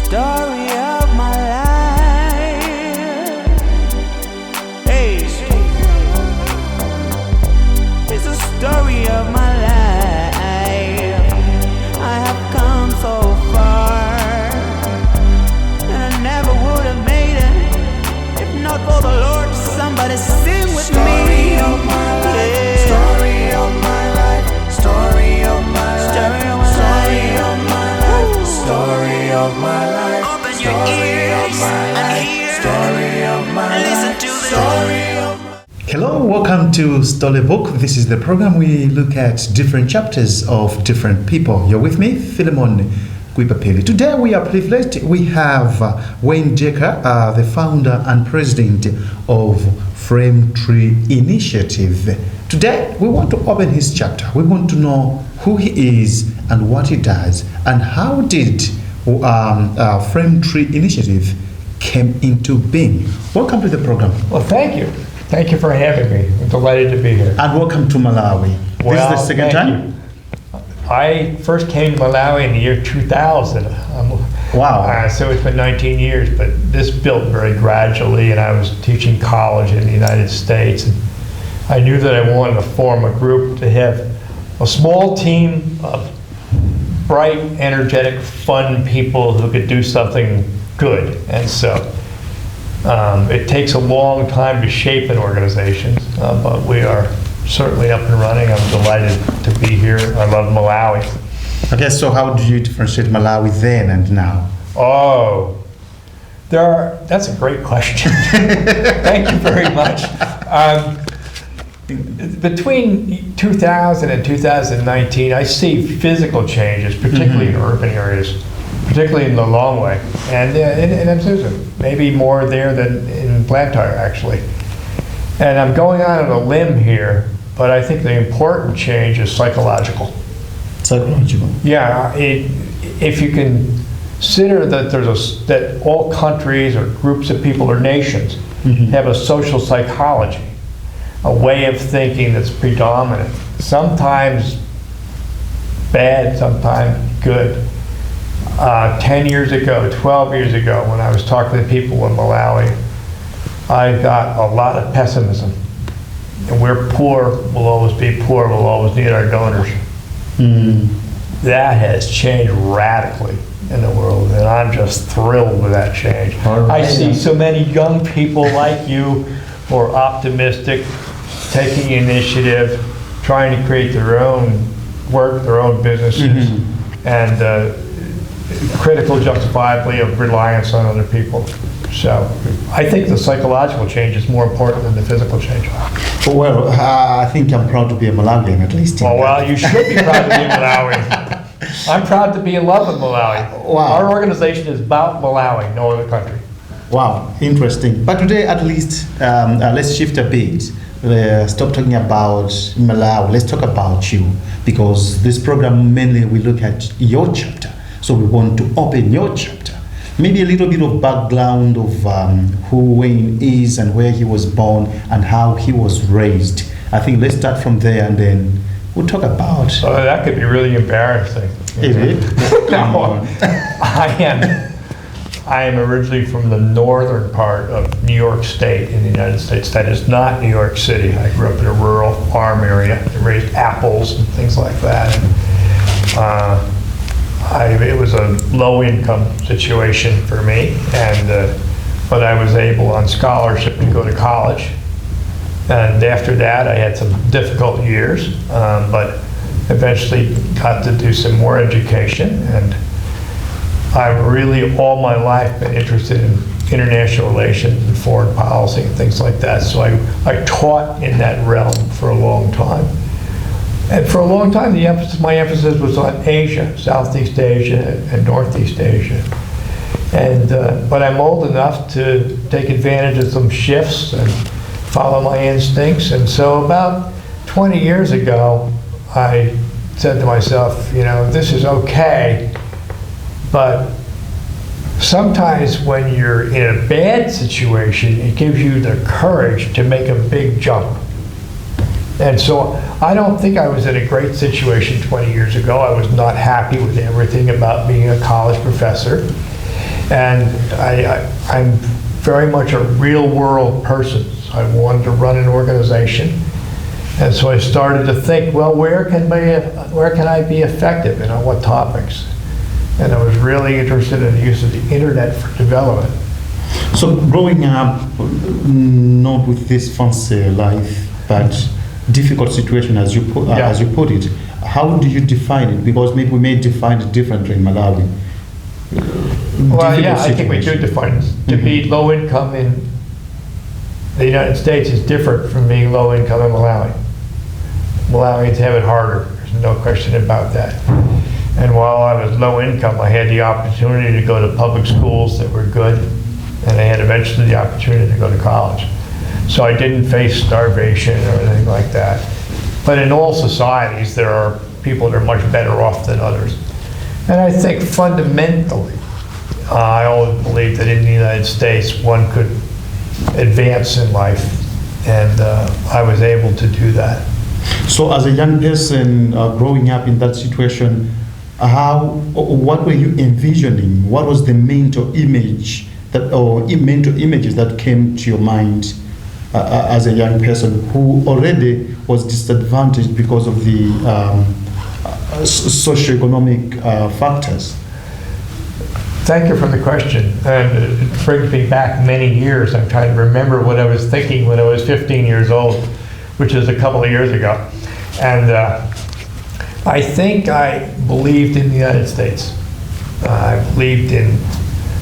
story of my life. Hey, it's a story of my life. I have come so far, and I never would have made it if not for the Lord. Somebody sing with me. Story of my life. Yeah. Story of my life. Story of my life. Story of my life. Story of my life. Open your Story of ears my and life. hear. Story of my Listen life. to this. Story of my Hello, welcome to Storybook. This is the program we look at different chapters of different people. You're with me, Philemon Guipapeli. Today we are privileged. We have Wayne Jaker, the founder and president of Frame Tree Initiative. Today we want to open his chapter. We want to know who he is and what he does, and how did Frame Tree Initiative came into being. Welcome to the program. Well, thank you. Thank you for having me. I'm delighted to be here. And welcome to Malawi. This is the second thank time? you. I first came to Malawi in the year 2000. Wow. So it's been 19 years, but this built very gradually, and I was teaching college in the United States. And I knew that I wanted to form a group to have a small team of bright, energetic, fun people who could do something good. And so it takes a long time to shape an organization, but we are certainly up and running. I'm delighted to be here. I love Malawi. Okay, so how do you differentiate Malawi then and now? Oh, that's a great question. Thank you very much. Between 2000 and 2019, I see physical changes, particularly in urban areas, particularly in the Long Way, and in Mzuzu, maybe more there than in Blantyre, actually. And I'm going out on a limb here, but I think the important change is psychological. Psychological. Yeah, if you consider that that all countries or groups of people or nations have a social psychology, a way of thinking that's predominant, sometimes bad, sometimes good. 10 years ago, 12 years ago, when I was talking to people in Malawi, I got a lot of pessimism. And we're poor, we'll always be poor, we'll always need our donors. That has changed radically in the world, and I'm just thrilled with that change. I see so many young people like you who are optimistic, taking initiative, trying to create their own work, their own businesses, and critical justifiably of reliance on other people. So I think the psychological change is more important than the physical change. Well, I think I'm proud to be a Malawian, at least. Well, you should be proud to be Malawi. I'm proud to be in love with Malawi. Wow. Our organization is about Malawi, no other country. Wow, interesting. But today, at least, let's shift a bit. Stop talking about Malawi. Let's talk about you, because this program mainly we look at your chapter. So we want to open your chapter. Maybe a little bit of background of who Wayne is and where he was born and how he was raised. I think let's start from there, and then we'll talk about. So that could be really embarrassing. Is it? No, I am originally from the northern part of New York State in the United States. That is not New York City. I grew up in a rural farm area, raised apples and things like that. It was a low-income situation for me, but I was able on scholarship to go to college. And after that, I had some difficult years, but eventually got to do some more education. And I've really all my life been interested in international relations and foreign policy and things like that. So I taught in that realm for a long time. And for a long time, my emphasis was on Asia, Southeast Asia and Northeast Asia. And but I'm old enough to take advantage of some shifts and follow my instincts. And so about 20 years ago, I said to myself, this is okay, but sometimes when you're in a bad situation, it gives you the courage to make a big jump. And so I don't think I was in a great situation 20 years ago. I was not happy with everything about being a college professor. And I'm very much a real-world person. So I wanted to run an organization. And so I started to think, well, where can I be effective and on what topics? And I was really interested in the use of the internet for development. So growing up, not with this fancy life, but difficult situation as you put it, how do you define it? Because maybe we may define it differently in Malawi. Well, yeah, I think we do define it. To be low income in the United States is different from being low income in Malawi. Malawians have it harder, there's no question about that. And while I was low income, I had the opportunity to go to public schools that were good, and I had eventually the opportunity to go to college. So I didn't face starvation or anything like that. But in all societies, there are people that are much better off than others. And I think fundamentally, I always believed that in the United States, one could advance in life, and I was able to do that. So as a young person growing up in that situation, what were you envisioning? What was the mental image mental images that came to your mind as a young person who already was disadvantaged because of the socioeconomic factors? Thank you for the question. And it brings me back many years. I'm trying to remember what I was thinking when I was 15 years old, which is a couple of years ago. And I think I believed in the United States. I believed in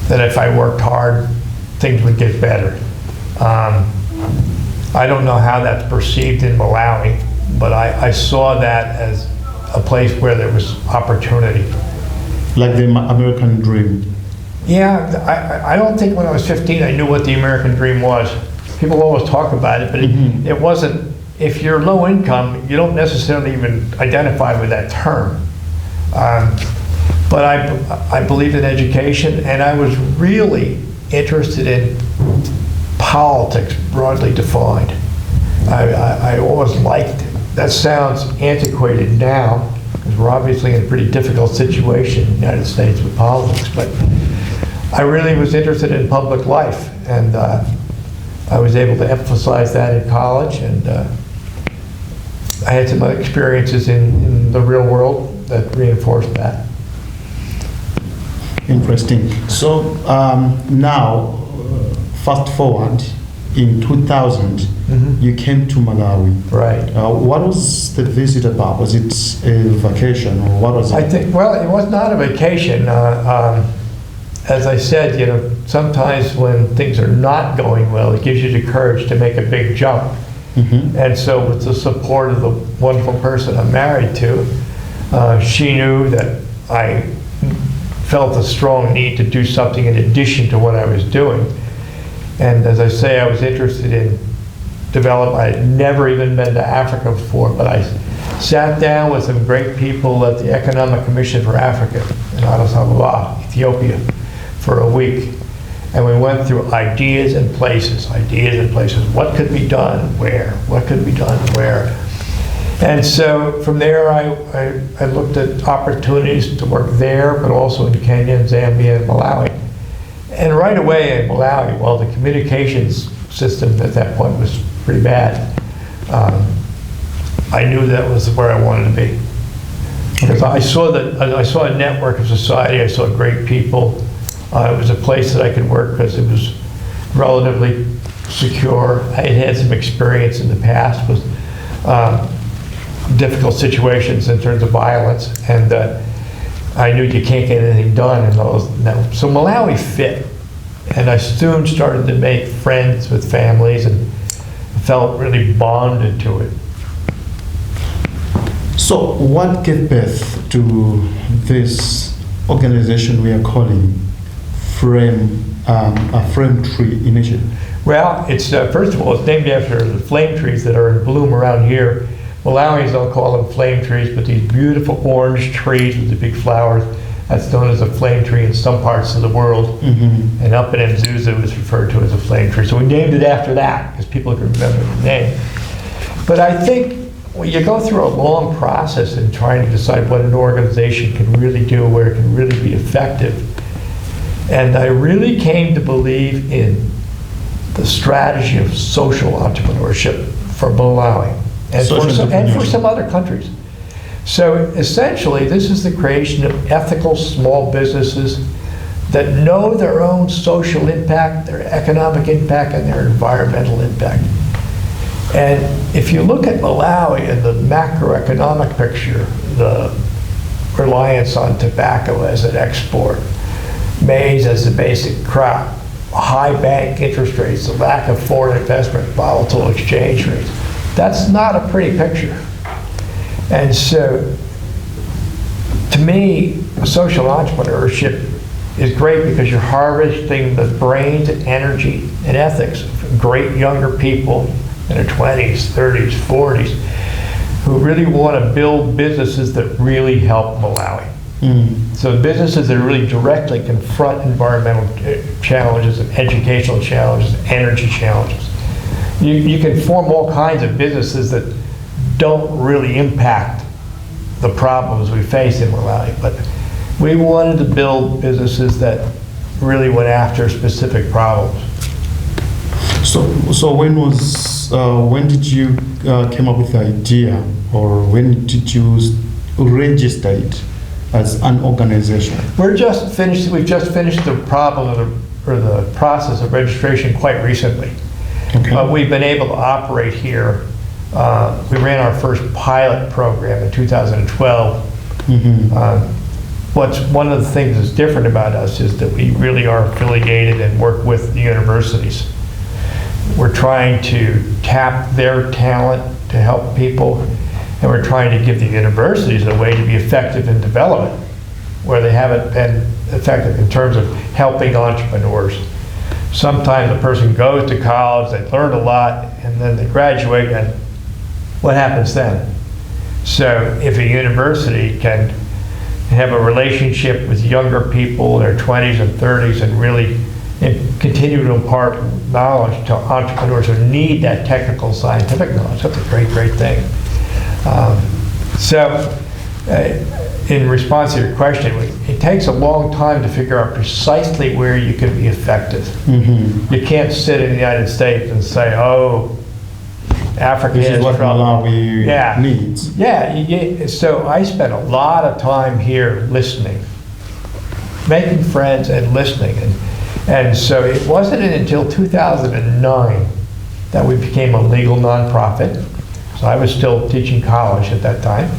that if I worked hard, things would get better. I don't know how that's perceived in Malawi, but I saw that as a place where there was opportunity. Like the American dream. Yeah, I don't think when I was 15 I knew what the American dream was. People always talk about it, but it wasn't. If you're low income, you don't necessarily even identify with that term. But I believed in education, and I was really interested in politics, broadly defined. I always liked it. That sounds antiquated now, because we're obviously in a pretty difficult situation in the United States with politics, but I really was interested in public life, and I was able to emphasize that in college, and I had some experiences in the real world that reinforced that. Interesting. So now, fast forward, in 2000, you came to Malawi. Right. What was the visit about? Was it a vacation, or what was it? I think, well, it was not a vacation. As I said, sometimes when things are not going well, it gives you the courage to make a big jump. And so with the support of the wonderful person I'm married to, she knew that I felt a strong need to do something in addition to what I was doing. And as I say, I was interested in development. I had never even been to Africa before, but I sat down with some great people at the Economic Commission for Africa in Addis Ababa, Ethiopia, for a week. And we went through ideas and places. What could be done where? What could be done where? And so from there, I looked at opportunities to work there, but also in Kenya, and Zambia, and Malawi. And right away in Malawi, well, the communications system at that point was pretty bad. I knew that was where I wanted to be. Because I saw a network of society, I saw great people. It was a place that I could work because it was relatively secure. I had had some experience in the past with difficult situations in terms of violence, and I knew you can't get anything done in those. So Malawi fit, and I soon started to make friends with families and felt really bonded to it. So what gave birth to this organization we are calling Frame Tree Initiative? Well, it's first of all, it's named after the flame trees that are in bloom around here. Malawians don't call them flame trees, but these beautiful orange trees with the big flowers, that's known as a flame tree in some parts of the world. And up in Mzuzu it's referred to as a flame tree. So we named it after that, because people can remember the name. But I think when you go through a long process in trying to decide what an organization can really do, where it can really be effective, And I really came to believe in the strategy of social entrepreneurship for Malawi and Social for some other countries. So essentially, this is the creation of ethical small businesses that know their own social impact, their economic impact, and their environmental impact. And if you look at Malawi and the macroeconomic picture, the reliance on tobacco as an export, maize as the basic crop, high bank interest rates, the lack of foreign investment, volatile exchange rates, that's not a pretty picture. And so, to me, social entrepreneurship is great because you're harvesting the brains and energy and ethics of great younger people in their 20s, 30s, 40s, who really want to build businesses that really help Malawi. So businesses that really directly confront environmental challenges and educational challenges, energy challenges. You can form all kinds of businesses that don't really impact the problems we face in Malawi, but we wanted to build businesses that really went after specific problems. So when did you came up with the idea, or when did you register it as an organization? We've just finished the problem or the process of registration quite recently. Okay. We've been able to operate here. We ran our first pilot program in 2012. One of the things that's different about us is that we really are affiliated and work with the universities. We're trying to tap their talent to help people, and we're trying to give the universities a way to be effective in development, where they haven't been effective in terms of helping entrepreneurs. Sometimes a person goes to college, they learn a lot, and then they graduate, and what happens then? So if a university can have a relationship with younger people in their 20s and 30s and really continue to impart knowledge to entrepreneurs who need that technical scientific knowledge, that's a great, great thing. In response to your question, it takes a long time to figure out precisely where you can be effective. You can't sit in the United States and say, oh, Africa This has is what trouble. Malawi needs. So I spent a lot of time here listening, making friends and listening. And so it wasn't until 2009 that we became a legal nonprofit. So I was still teaching college at that time.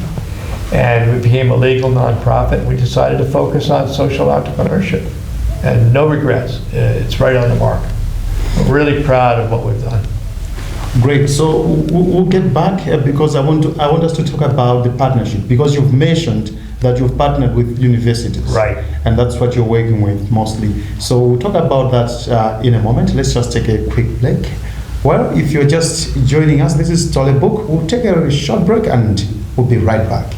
And we became a legal nonprofit. We decided to focus on social entrepreneurship. And no regrets. It's right on the mark. We're really proud of what we've done. Great. So we'll get back because I want us to talk about the partnership, because you've mentioned that you've partnered with universities. Right. And that's what you're working with mostly. So we'll talk about that in a moment. Let's just take a quick break. Well, if you're just joining us, this is Story Book. We'll take a short break and we'll be right back.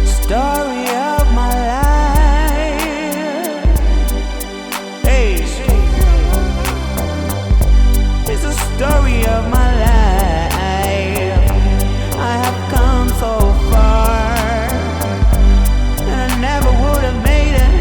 Story of my life. Hey, it's a story of my life. I have come so far, and I never would have made it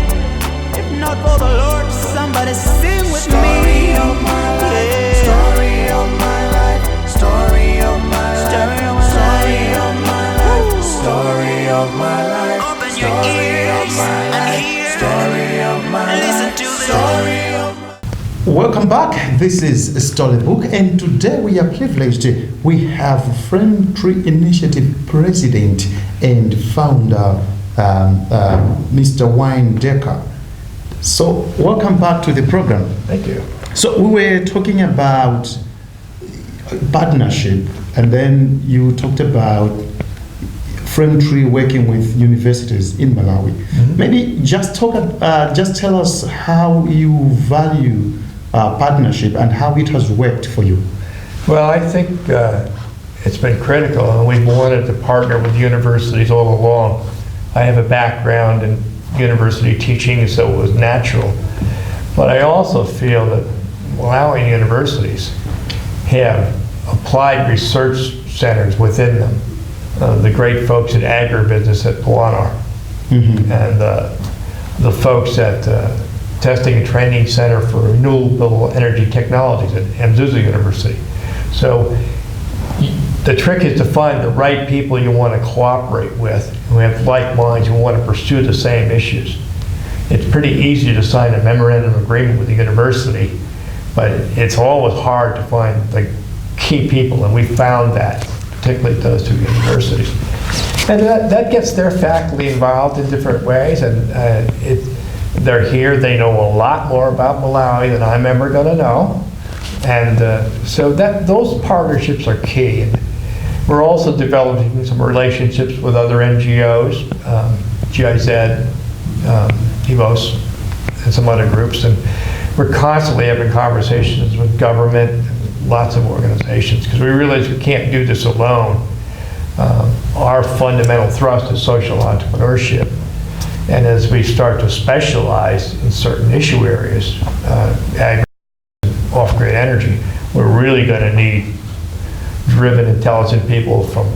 if not for the Lord. Somebody sing with me. Story of my life. Story of my life. Story of my life. Story of my life. Story of my life. Open your ears and hear. Story of my life. Listen to this. Story of my Welcome back. This is Story Book, and today we are privileged. We have Frame Tree Initiative President and Founder, Mr. Wayne Decker. So, welcome back to the program. Thank you. So, we were talking about partnership, and then you talked about Frame Tree working with universities in Malawi. Maybe just tell us how you value partnership and how it has worked for you. Well, I think it's been critical, and we've wanted to partner with universities all along. I have a background in university teaching, so it was natural. But I also feel that Malawian universities have applied research centers within them. The great folks at agribusiness at Puanar. And the folks at Testing and Training Center for Renewable Energy Technologies at Azusa University. So the trick is to find the right people you want to cooperate with, who have like minds, who want to pursue the same issues. It's pretty easy to sign a memorandum of agreement with the university, but it's always hard to find the key people, and we found that, particularly at those two universities. And that gets their faculty involved in different ways, and they're here, they know a lot more about Malawi than I'm ever going to know. And so those partnerships are key. And we're also developing some relationships with other NGOs, GIZ, EVOS, and some other groups. And we're constantly having conversations with government and lots of organizations, because we realize we can't do this alone. Our fundamental thrust is social entrepreneurship. And as we start to specialize in certain issue areas, off-grid energy, we're really going to need driven, intelligent people from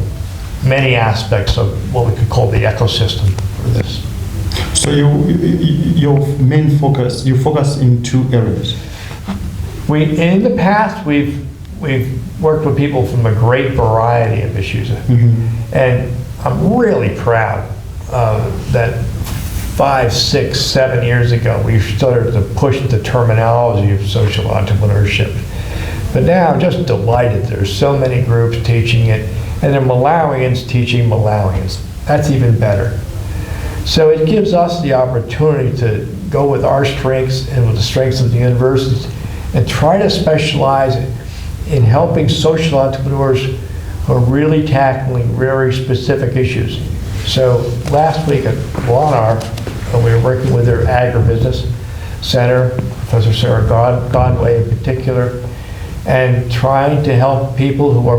many aspects of what we could call the ecosystem for this. So your main focus, you focus in two areas. In the past, we've worked with people from a great variety of issues. Mm-hmm. And I'm really proud that 5, 6, 7 years ago, we started to push the terminology of social entrepreneurship. But now I'm just delighted there's so many groups teaching it, and they're Malawians teaching Malawians. That's even better. So it gives us the opportunity to go with our strengths and with the strengths of the universities and try to specialize in helping social entrepreneurs who are really tackling very specific issues. So last week at Walnar, we were working with their agribusiness center, Professor Sarah Godway in particular, and trying to help people who are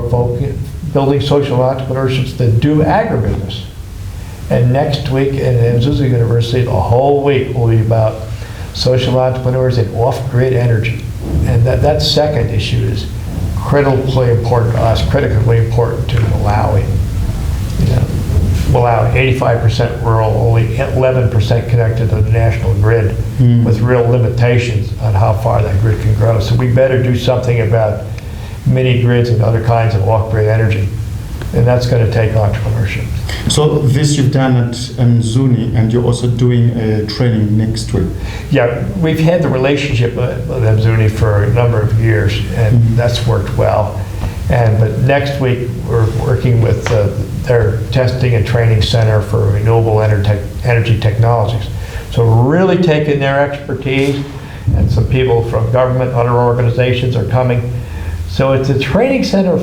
building social entrepreneurships that do agribusiness. And next week at Azusa University, the whole week will be about social entrepreneurs in off-grid energy. And that second issue is critically important to us, critically important to Malawi. You know, Malawi, 85% rural, only 11% connected to the national grid, with real limitations on how far that grid can grow. So we better do something about mini grids and other kinds of off-grid energy. And that's going to take entrepreneurship. So this you've done at Mzuni, and you're also doing a training next week. Yeah, we've had the relationship with Mzuni for a number of years, and that's worked well. But next week we're working with their Testing and Training Center for Renewable Energy Technologies. So we're really taking their expertise, and some people from government, other organizations are coming. So it's a training center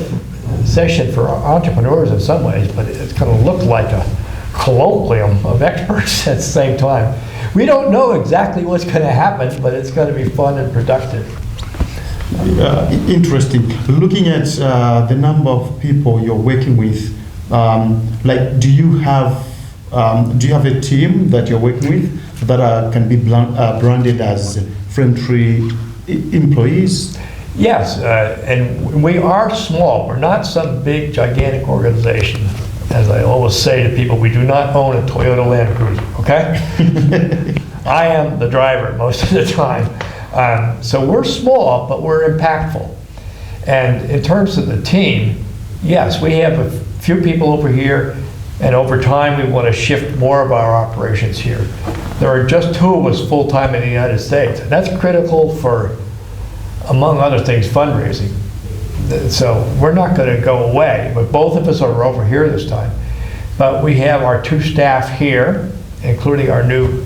session for entrepreneurs in some ways, but it's going to look like a colloquium of experts at the same time. We don't know exactly what's going to happen, but it's going to be fun and productive. Interesting. Looking at the number of people you're working with, like, do you have a team that you're working with that can be branded as Frametree employees? Yes, and we are small. We're not some big, gigantic organization. As I always say to people, we do not own a Toyota Land Cruiser, okay? I am the driver most of the time. So we're small, but we're impactful. And in terms of the team, yes, we have a few people over here, and over time we want to shift more of our operations here. There are just 2 of us full-time in the United States, and that's critical for, among other things, fundraising. So we're not going to go away, but both of us are over here this time. But we have our 2 staff here, including our new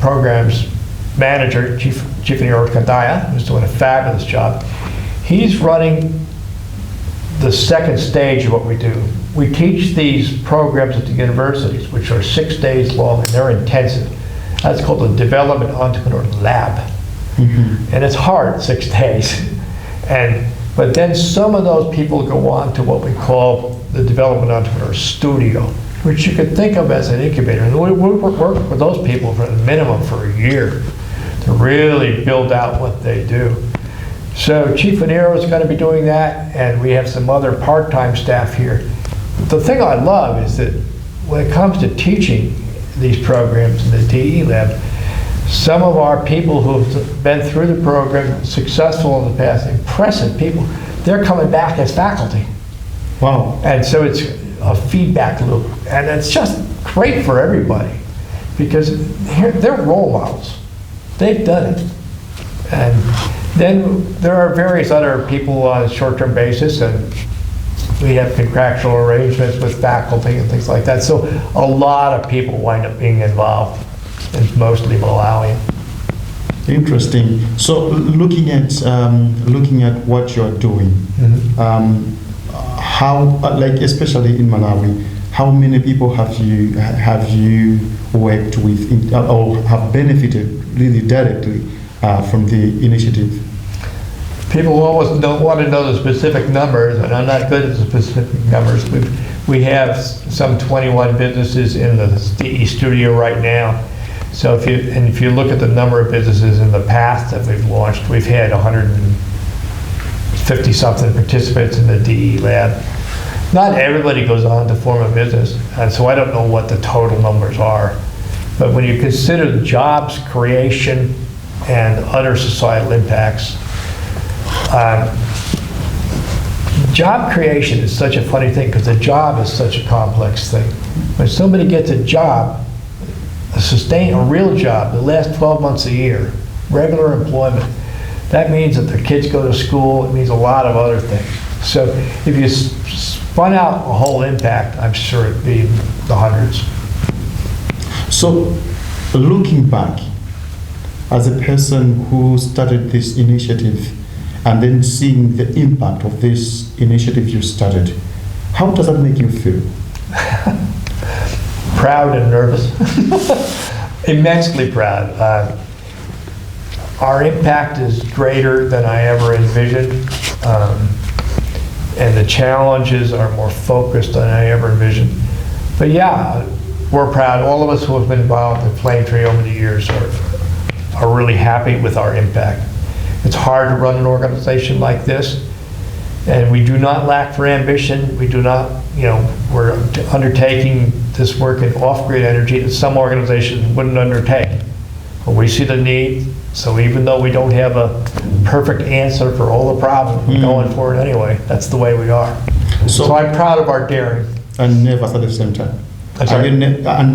programs manager, Chief Engineer Kandaya, who's doing a fabulous job. He's running the second stage of what we do. We teach these programs at the universities, which are 6 days long, and they're intensive. That's called the Development Entrepreneur Lab. And it's hard, 6 days. But then some of those people go on to what we call the Development Entrepreneur Studio, which you could think of as an incubator. And we work with those people for a minimum for a year to really build out what they do. So Chief Aniro is going to be doing that, and we have some other part-time staff here. The thing I love is that when it comes to teaching, these programs in the DE lab. Some of our people who've been through the program, successful in the past, impressive people, they're coming back as faculty. Wow. And so it's a feedback loop. And it's just great for everybody because they're role models. They've done it. And then there are various other people on a short-term basis, and we have contractual arrangements with faculty and things like that. So a lot of people wind up being involved. It's mostly Malawian. Interesting. So looking at what you're doing, how, like especially in Malawi, how many people have you worked with or have benefited really directly from the initiative? People always don't want to know the specific numbers, and I'm not good at the specific numbers. We have some 21 businesses in the DE studio right now. So if you look at the number of businesses in the past that we've launched, we've had 150 something participants in the DE lab. Not everybody goes on to form a business, and so I don't know what the total numbers are. But when you consider the jobs creation and other societal impacts, job creation is such a funny thing because the job is such a complex thing. When somebody gets a job, a real job, the last 12 months a year, regular employment, that means that their kids go to school, it means a lot of other things. So if you spun out a whole impact, I'm sure it'd be the hundreds. So looking back, as a person who started this initiative and then seeing the impact of this initiative you started, how does that make you feel? Proud and nervous. Immensely proud. Our impact is greater than I ever envisioned, and the challenges are more focused than I ever envisioned. But yeah, we're proud. All of us who have been involved in Flame Tree over the years are really happy with our impact. It's hard to run an organization like this, and we do not lack for ambition. We do not, we're undertaking this work in off-grid energy that some organizations wouldn't undertake. But we see the need, so even though we don't have a perfect answer for all the problems, we're going for it anyway. That's the way we are. So I'm proud of our daring. And never at the same time. I'm sorry? And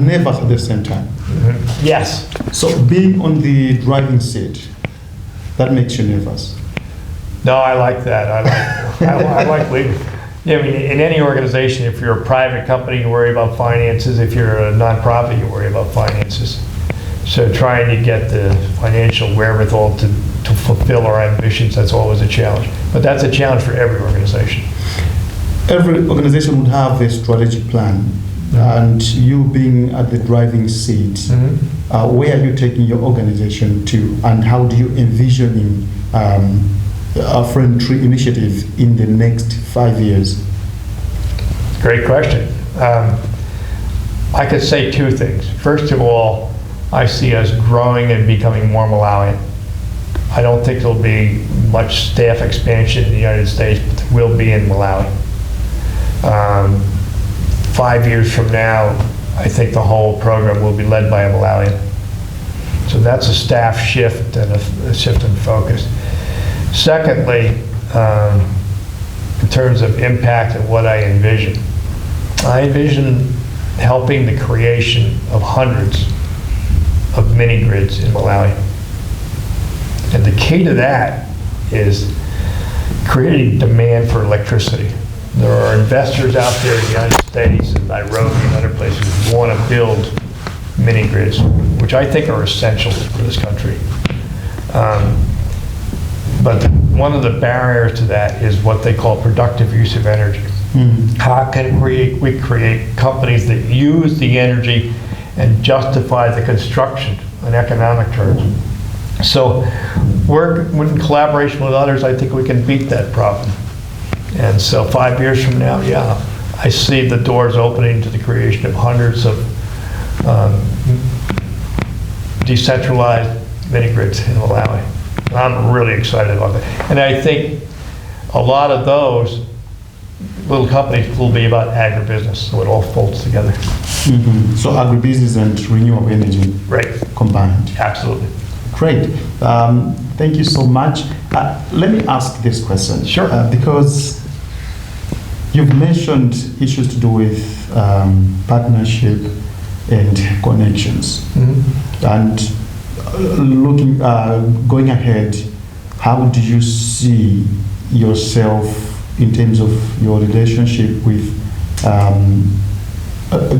never at the same time. Mm-hmm. Yes. So being on the driving seat, that makes you nervous? No, I like that. I like leading. I mean, in any organization, if you're a private company, you worry about finances. If you're a nonprofit, you worry about finances. So trying to get the financial wherewithal to fulfill our ambitions, that's always a challenge. But that's a challenge for every organization. Every organization would have a strategic plan. And you being at the driving seat, where are you taking your organization to, and how do you envision a Flame Tree initiative in the next 5 years? Great question. I could say two things. First of all, I see us growing and becoming more Malawian. I don't think there'll be much staff expansion in the United States, but there will be in Malawi. 5 years from now, I think the whole program will be led by a Malawian. So that's a staff shift and a shift in focus. Secondly, in terms of impact and what I envision helping the creation of hundreds of mini grids in Malawi. And the key to that is creating demand for electricity. There are investors out there in the United States and Nairobi and other places who want to build mini grids, which I think are essential for this country. But one of the barriers to that is what they call productive use of energy. How can we create companies that use the energy and justify the construction in economic terms? So in collaboration with others, I think we can beat that problem. And so 5 years from now, yeah, I see the doors opening to the creation of hundreds of decentralized mini grids in little companies will be about agribusiness, so it all folds together. So agribusiness and renewable energy Right, combined. absolutely. Great. Thank you so much. Let me ask this question. Sure. Because you've mentioned issues to do with partnership and connections. And going ahead, how do you see yourself in terms of your relationship with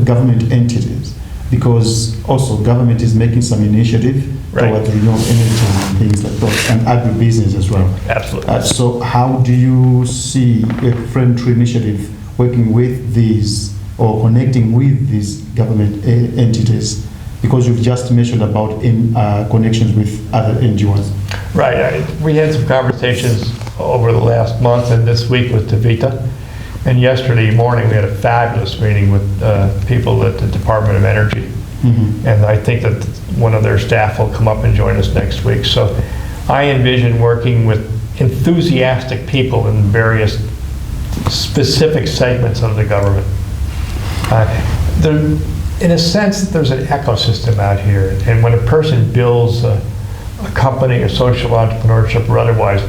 government entities? Because also government is making some initiative Right. towards renewable energy and things like that, and agribusiness as well. Absolutely. So how do you see a Friend Tree initiative working with these or connecting with these government entities? Because you've just mentioned about connections with other NGOs. Right, we had some conversations over the last month and this week with DeVita. And yesterday morning, we had a fabulous meeting with people at the Department of Energy. And I think that one of their staff will come up and join us next week. So I envision working with enthusiastic people in various specific segments of the government. In a sense, there's an ecosystem out here. And when a person builds a company, a social entrepreneurship or otherwise,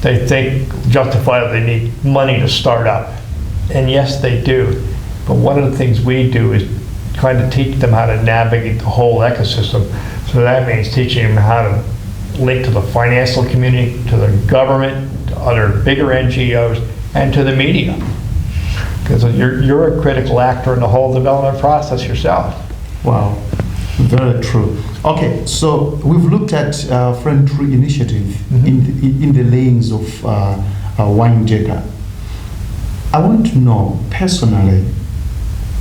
they think justifiably they need money to start up. And yes, they do. But one of the things we do is trying to teach them how to navigate the whole ecosystem. So that means teaching them how to link to the financial community, to the government, to other bigger NGOs, and to the media. Because you're a critical actor in the whole development process yourself. Wow, very true. Okay, so we've looked at Friend Tree initiative in the lanes of Windecker. I want to know personally,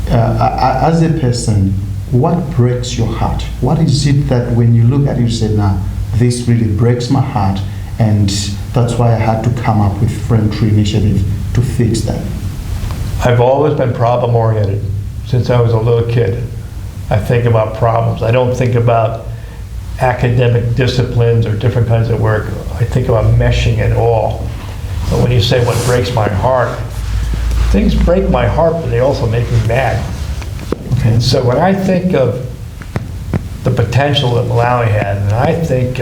as a person, what breaks your heart? What is it that when you look at it, you say, nah, this really breaks my heart, and that's why I had to come up with Friend Tree initiative to fix that? I've always been problem oriented since I was a little kid. I think about problems. I don't think about academic disciplines or different kinds of work. I think about meshing it all. But when you say what breaks my heart, things break my heart, but they also make me mad. Okay. And so when I think of the potential that Malawi had, and I think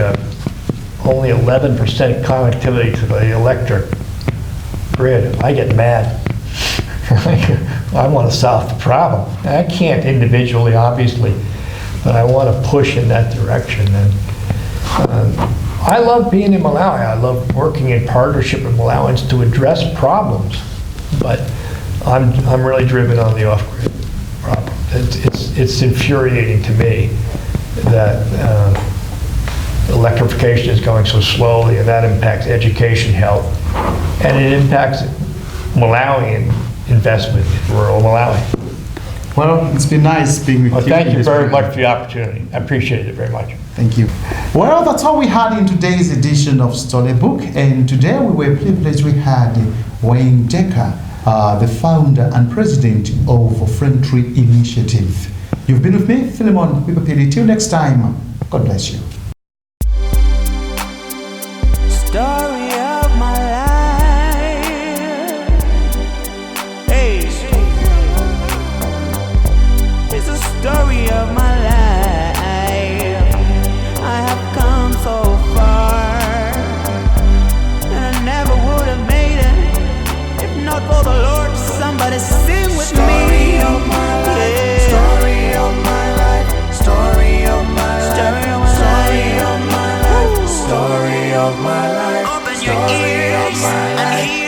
only 11% connectivity to the electric grid, I get mad. I want to solve the problem. I can't individually, obviously, but I want to push in that direction. And I love being in Malawi. I love working in partnership with Malawans to address problems. But I'm really driven on the off-grid problem. It's infuriating to me that electrification is going so slowly, and that impacts education, health, and it impacts Malawian investment in rural Malawi. Well, it's been nice being with Well, you. thank in you this very program. much for the opportunity. I appreciate it very much. Thank you. Well, that's all we had in today's edition of Story Book. And today we were privileged. We had Wayne Decker, the founder and president of Friend Tree Initiative. You've been with me, Philemon Kwipapeli. Till next time, God bless you. Story of my life. Hey, it's a story of my life. I have come so far, and I never would have made it if not for the Lord. Somebody sing with me. Story of my life. Story of my life. Story of my life. Story of my life. Story of my life. Open your Story of ears my life. and hear.